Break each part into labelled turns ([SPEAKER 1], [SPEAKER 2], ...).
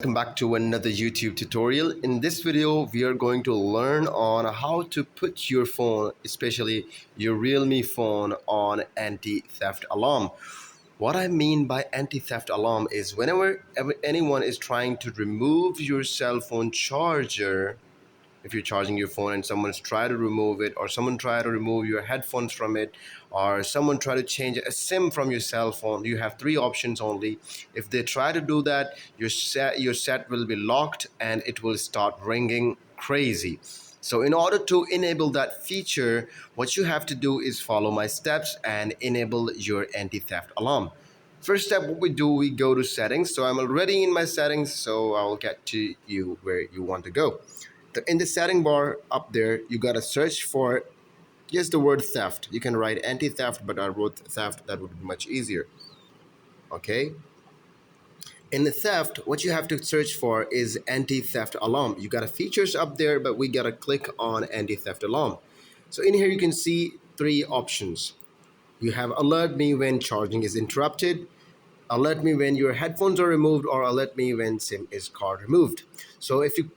[SPEAKER 1] Welcome back to another YouTube tutorial. In this video, we are going to learn on how to put your phone, especially your RealMe phone, on anti-theft alarm. What I mean by anti-theft alarm is whenever anyone is trying to remove your cell phone charger, if you're charging your phone and someone's try to remove it, or someone try to remove your headphones from it, or someone try to change a sim from your cell phone, you have three options only. If they try to do that, your set will be locked and it will start ringing crazy. So in order to enable that feature, what you have to do is follow my steps and enable your anti-theft alarm. First step, what we do, we go to settings. So I'm already in my settings, so I'll get to you where you want to go. In the setting bar up there, you gotta search for just the word theft. You can write anti-theft, but I wrote theft. That would be much easier. Okay. In the theft, what you have to search for is anti-theft alarm. You got a features up there, but we gotta click on anti-theft alarm. So in here you can see three options. You have alert me when charging is interrupted, alert me when your headphones are removed, or alert me when SIM is card removed. So if you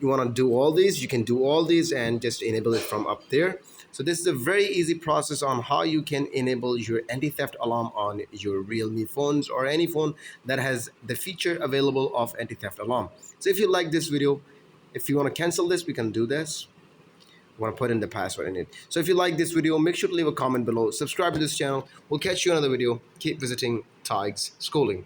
[SPEAKER 1] want to do all these, you can do all these and just enable it from up there. So this is a very easy process on how you can enable your anti-theft alarm on your RealMe phones or any phone that has the feature available of anti-theft alarm. So if you like this video, if you want to cancel this, we can do this. I want to put in the password in it. So if you like this video, make sure to leave a comment below, subscribe to this channel. We'll catch you in another video. Keep visiting Tig's Schooling.